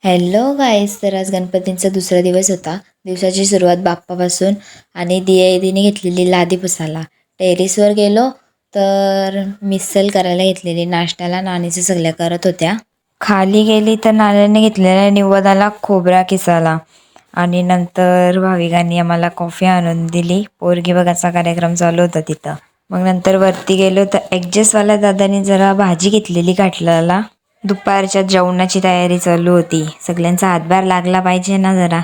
Hello गाईस, तर आज गणपतींचा दुसरा दिवस होता. दिवसाची सुरुवात बाप्पापासून आणि दियादीने घेतलेली लादी पुसायला. टेरेसवर गेलो तर मिसल करायला घेतलेली. नाश्त्याला नानीचं सगळ्या करत होत्या. खाली गेली तर नाण्याने घेतलेल्या निवदाला खोबरा किसाला आणि नंतर भाविकांनी आम्हाला कॉफी आणून दिली. पोरगी बघायचा कार्यक्रम चालू होता तिथं. मग नंतर वरती गेलो तर ॲडजस्टवाल्या दादानी जरा भाजी घेतलेली काटल्याला. दुपारच्या जेवणाची तयारी चालू होती. सगळ्यांचा हातभार लागला पाहिजे ना जरा.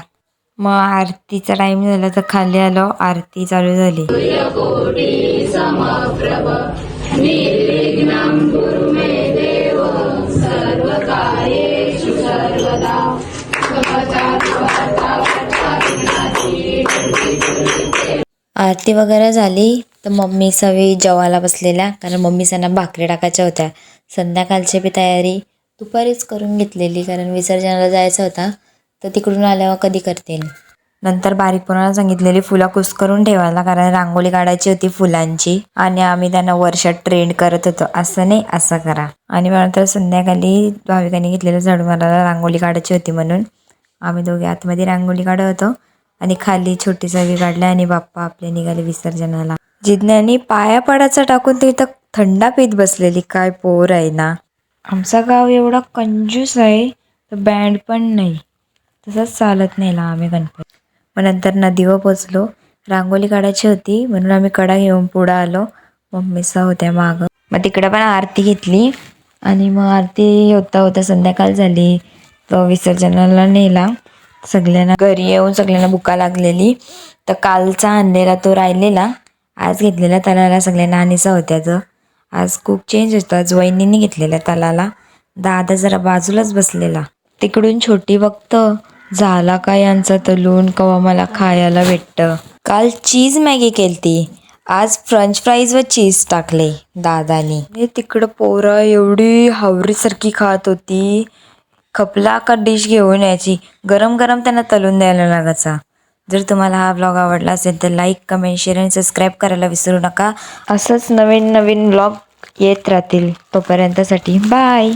मग आरतीचा टाइम झाला तर खाली आलो. आरती चालू झाली. आरती वगैरे झाली तर मम्मी सगळी जेवायला बसलेल्या, कारण मम्मी त्यांना भाकरी टाकायच्या होत्या. संध्याकाळची बी तयारी दुपारीच करून घेतलेली, कारण विसर्जनाला जायचं होता तर तिकडून आल्यावर कधी करतील. नंतर बारीक पोरांना सांगितलेली फुलं कुस करून ठेवायला, कारण रांगोळी काढायची होती फुलांची आणि आम्ही त्यांना वर्षात ट्रेंड करत होतो, असं नाही असं करा. आणि नंतर संध्याकाळी भाविकांनी घेतलेलं झाडू मारायला रांगोळी काढायची होती म्हणून आम्ही दोघे आतमध्ये रांगोळी काढत होतो आणि खाली छोटी सवी काढल्या आणि बाप्पा आपले निघाले विसर्जनाला. जिज्ञानी पाया पडायचं टाकून तिथं थंडा पीत बसलेली. काय पोर आहे ना. आमचा गाव एवढा कंजूस आहे तर बँड पण नाही, तसंच चालत नाही आम्ही गणपती. मग नंतर नदीवर पोचलो. रांगोळी काढायची होती म्हणून आम्ही कडा घेऊन पुढं आलो. मम्मीचा होत्या मागं. मग तिकडं पण आरती घेतली आणि मग आरती होता संध्याकाळ झाली. तो विसर्जनाला नेला. सगळ्यांना घरी येऊन सगळ्यांना भुका लागलेली, तर कालचा आणलेला तो राहिलेला आज घेतलेला तलाला सगळ्यांना आणीचा होत्याचं. आज खूप चेंज होतं. आज वहिनींनी घेतलेला तलाला. दादा जरा बाजूलाच बसलेला. तिकडून छोटी बघतं झाला का यांचा तलून, कवा मला खायला भेटतं. काल चीज मॅगी केलती, आज फ्रेंच फ्राईज व चीज टाकले दादानी. तिकडं पोरं एवढी हावरीसारखी खात होती. खपला का डिश घेऊन यायची, गरम गरम त्यांना तलून द्यायला लागायचा. जर तुम्हाला हा ब्लॉग आवडला असेल तर लाईक, कमेंट, शेअर आणि सबस्क्राईब करायला विसरू नका. असंच नवीन नवीन ब्लॉग येत राहतील. तोपर्यंतसाठी बाय.